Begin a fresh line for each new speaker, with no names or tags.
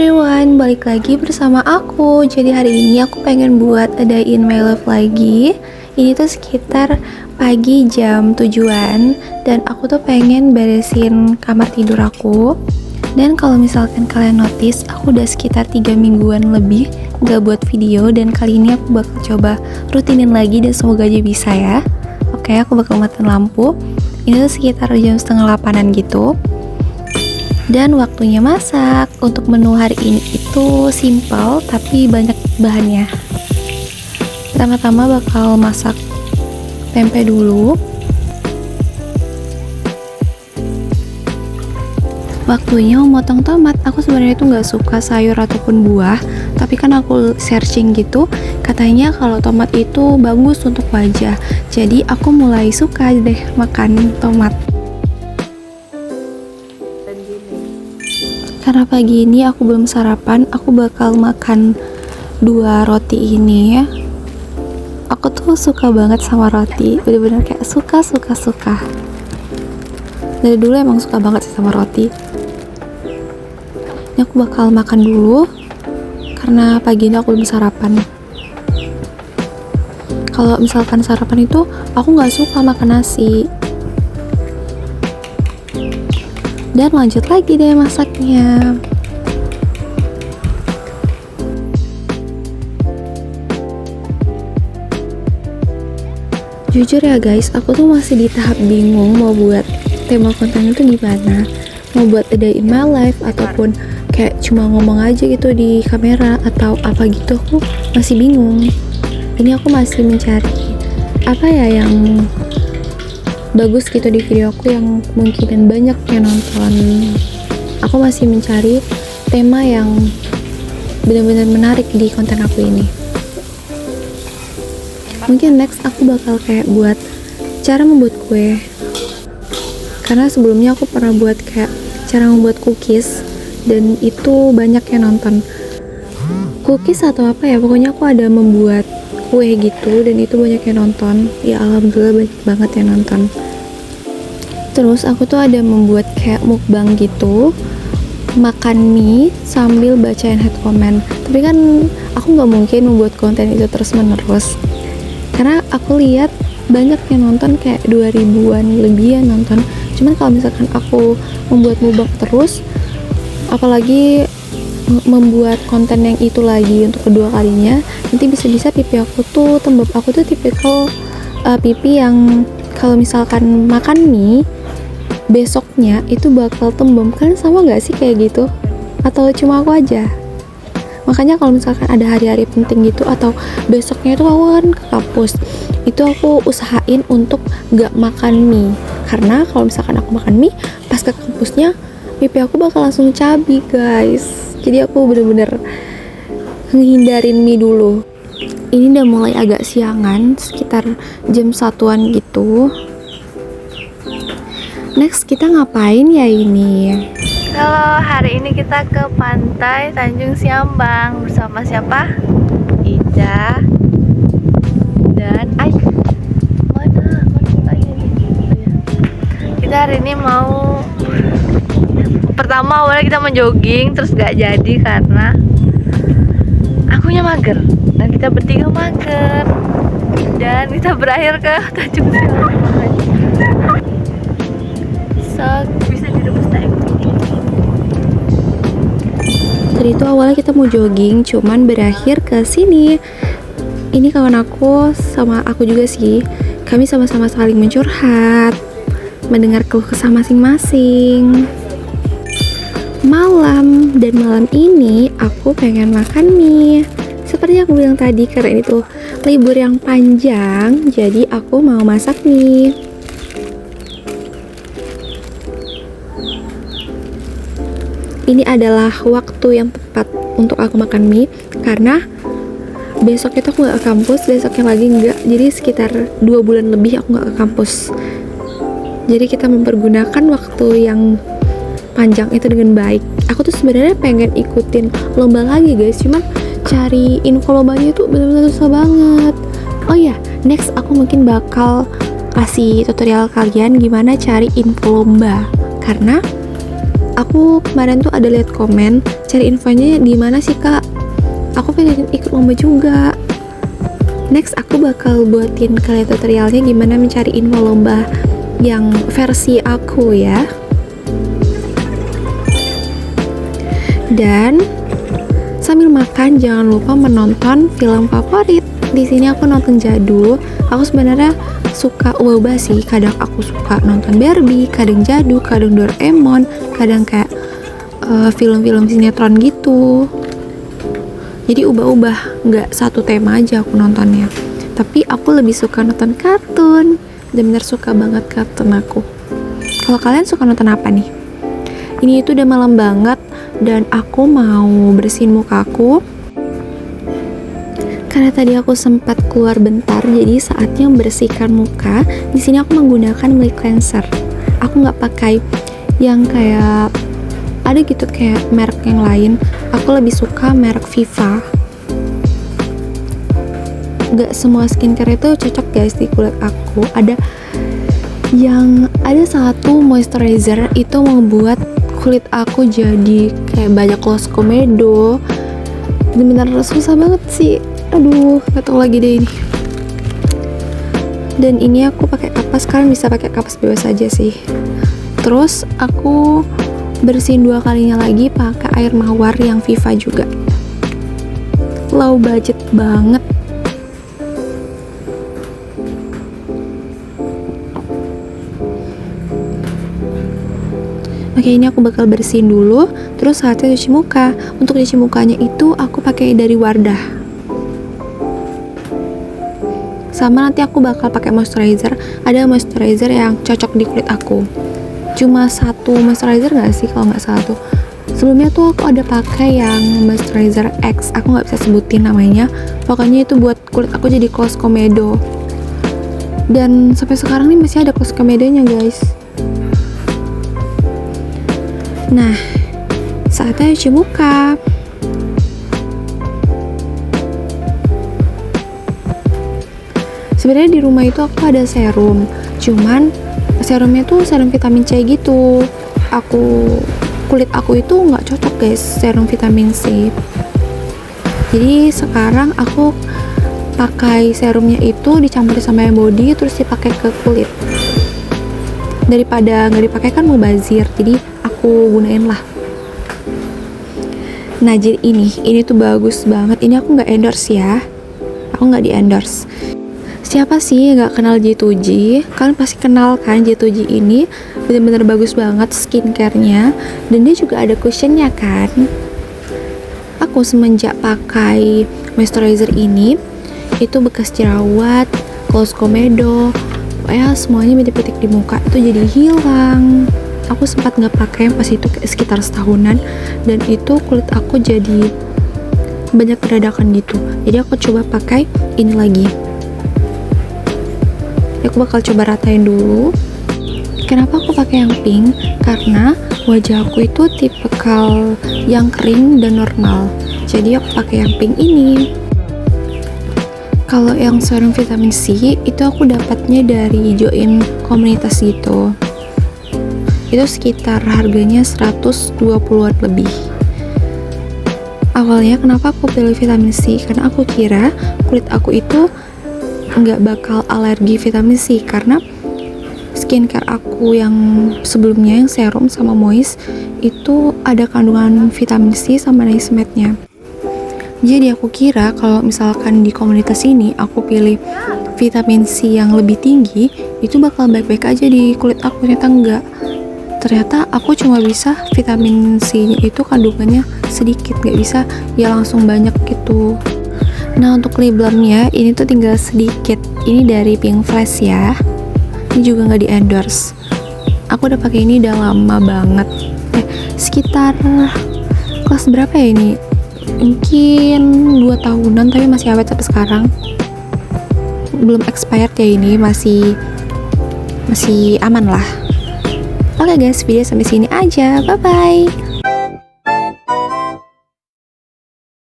everyone, balik lagi bersama aku. Jadi hari ini aku pengen buat adain my life lagi. Ini tuh sekitar pagi jam 7-an. Dan aku tuh pengen beresin kamar tidur aku. Dan kalau misalkan kalian notice, aku udah sekitar 3 mingguan lebih gak buat video. Dan kali ini aku bakal coba rutinin lagi dan semoga aja bisa ya. Oke, aku bakal matiin lampu. Ini tuh sekitar jam setengah 8-an gitu. Dan waktunya masak. Untuk menu hari ini itu simple tapi banyak bahannya. Pertama-tama bakal masak tempe dulu. Waktunya memotong tomat. Aku sebenarnya itu nggak suka sayur ataupun buah, tapi kan aku searching gitu, katanya kalau tomat itu bagus untuk wajah. Jadi aku mulai suka deh makan tomat. Karena pagi ini aku belum sarapan, aku bakal makan 2 roti ini ya. Aku tuh suka banget sama roti, bener-bener kayak suka. Dari dulu emang suka banget sih sama roti. Ini aku bakal makan dulu, karena pagi ini aku belum sarapan. Kalau misalkan sarapan itu, aku nggak suka makan nasi. Dan lanjut lagi deh masaknya. Jujur ya guys, aku tuh masih di tahap bingung mau buat tema konten itu gimana. Mau buat adain my life ataupun kayak cuma ngomong aja gitu di kamera atau apa gitu, aku masih bingung. Ini aku masih mencari apa ya yang bagus gitu di video aku yang mungkin banyak yang nonton. Aku masih mencari tema yang benar-benar menarik di konten aku ini. Mungkin next aku bakal kayak buat cara membuat kue, karena sebelumnya aku pernah buat kayak cara membuat cookies dan itu banyak yang nonton. Cookies atau apa ya, pokoknya aku ada membuat kue gitu dan itu banyak yang nonton. Ya alhamdulillah banyak banget yang nonton. Terus aku tuh ada membuat kayak mukbang gitu, makan mie sambil bacain head comment. Tapi kan aku nggak mungkin membuat konten itu terus menerus, karena aku lihat banyak yang nonton, kayak 2000-an lebih yang nonton. Cuman kalau misalkan aku membuat mukbang terus, apalagi membuat konten yang itu lagi untuk kedua kalinya, nanti bisa-bisa pipi aku tuh tembem. Aku tuh tipikal pipi yang kalau misalkan makan mie besoknya itu bakal tembem. Kan sama gak sih kayak gitu? Atau cuma aku aja? Makanya kalau misalkan ada hari-hari penting gitu atau besoknya itu aku kan ke kampus, itu aku usahain untuk gak makan mie. Karena kalau misalkan aku makan mie pas ke kampusnya, pipi aku bakal langsung cabi guys. Jadi aku bener-bener ngehindarin mie dulu. Ini udah mulai agak siangan, sekitar jam 1-an gitu. Next kita ngapain ya ini?
Kalau hari ini kita ke pantai Tanjung Siambang bersama siapa? Ija dan mana kita hari ini mau, pertama awalnya kita mau jogging terus gak jadi karena akunya mager dan kita bertiga mager dan kita berakhir ke Tanjung Siambang. Bisa direbus tempe.
Tadi itu awalnya kita mau jogging, cuman berakhir ke sini. Ini kawan aku sama aku juga sih. Kami sama-sama saling mencurhat, mendengar keluh kesah masing-masing. Malam ini aku pengen makan mie. Seperti aku bilang tadi, karena ini tuh libur yang panjang, jadi aku mau masak mie. Ini adalah waktu yang tepat untuk aku makan mie, karena besok itu aku gak ke kampus, besoknya lagi enggak. Jadi sekitar 2 bulan lebih aku gak ke kampus. Jadi kita mempergunakan waktu yang panjang itu dengan baik. Aku tuh sebenarnya pengen ikutin lomba lagi guys, cuman cari info lombanya tuh benar-benar susah banget. Oh ya, next aku mungkin bakal kasih tutorial kalian gimana cari info lomba, karena Aku kemarin tuh ada lihat komen, cari infonya di mana sih kak? Aku pengen ikut lomba juga. Next aku bakal buatin kalian tutorialnya gimana mencari info lomba yang versi aku ya. Dan sambil makan jangan lupa menonton film favorit. Di sini aku nonton jadul. Aku sebenarnya suka ubah-ubah sih. Kadang aku suka nonton Barbie, kadang jadul, kadang Doraemon, kadang kayak film-film sinetron gitu. Jadi ubah-ubah, nggak satu tema aja aku nontonnya. Tapi aku lebih suka nonton kartun. Bener-bener suka banget kartun aku. Kalau kalian suka nonton apa nih? Ini itu udah malam banget dan aku mau bersihin mukaku. Karena tadi aku sempat keluar bentar, jadi saatnya membersihkan muka. Di sini aku menggunakan milk cleanser. Aku nggak pakai yang kayak ada gitu kayak merek yang lain. Aku lebih suka merek Viva. Gak semua skincare itu cocok guys di kulit aku. Ada satu moisturizer itu membuat kulit aku jadi kayak banyak gloss komedo. Bener-bener susah banget sih. Aduh, gak tau lagi deh ini. Dan ini aku pakai kapas, kalian bisa pakai kapas bebas aja sih. Terus aku bersihin 2 kalinya lagi pakai air mawar yang Viva juga. Low budget banget. Oke, ini aku bakal bersihin dulu. Terus saatnya cuci muka. Untuk cuci mukanya itu aku pakai dari Wardah. Sama nanti aku bakal pakai moisturizer. Ada moisturizer yang cocok di kulit aku. Cuma satu moisturizer nggak sih kalau nggak salah tuh. Sebelumnya tuh aku ada pakai yang moisturizer X, aku nggak bisa sebutin namanya. Pokoknya itu buat kulit aku jadi gloss komedo. Dan sampai sekarang nih masih ada gloss komedonya guys. Nah, saatnya cuci muka. Sebenarnya di rumah itu aku ada serum, cuman serumnya tuh serum vitamin C gitu. Kulit aku itu nggak cocok guys serum vitamin C. Jadi sekarang aku pakai serumnya itu dicampur sama yang body terus dipakai ke kulit. Daripada nggak dipakai kan mubazir, jadi aku gunain lah. Nah jadi ini tuh bagus banget. Ini aku nggak endorse ya, aku nggak di endorse. Siapa sih yang gak kenal J2G? Kalian pasti kenal kan J2G ini. Bener-bener bagus banget skincare-nya. Dan dia juga ada cushionnya kan. Aku semenjak pakai moisturizer ini, itu bekas jerawat, gloss komedo, pokoknya semuanya bintik-bintik di muka itu jadi hilang. Aku sempat gak pakai pas itu sekitar setahunan. Dan itu kulit aku jadi banyak peradakan gitu. Jadi aku coba pakai ini lagi. Aku bakal coba ratain dulu. Kenapa aku pakai yang pink? Karena wajah aku itu tipikal yang kering dan normal. Jadi aku pakai yang pink ini. Kalau yang serum vitamin C itu aku dapatnya dari join komunitas gitu. Itu sekitar harganya 120-an lebih. Awalnya kenapa aku pilih vitamin C? Karena aku kira kulit aku itu nggak bakal alergi vitamin C, karena skincare aku yang sebelumnya yang serum sama moist itu ada kandungan vitamin C sama niacinamide-nya. Jadi aku kira kalau misalkan di komunitas ini aku pilih vitamin C yang lebih tinggi itu bakal baik-baik aja di kulit aku. Ternyata enggak. Ternyata aku cuma bisa vitamin C-nya itu kandungannya sedikit, nggak bisa ya langsung banyak gitu. Nah untuk lip balmnya ini tuh tinggal sedikit. Ini dari Pink Flash ya. Ini juga nggak di endorse. Aku udah pakai ini udah lama banget. Sekitar kelas berapa ya ini? Mungkin 2 tahunan tapi masih awet sampai sekarang. Belum expired kayak ini, masih aman lah. Oke guys, video sampai sini aja. Bye bye.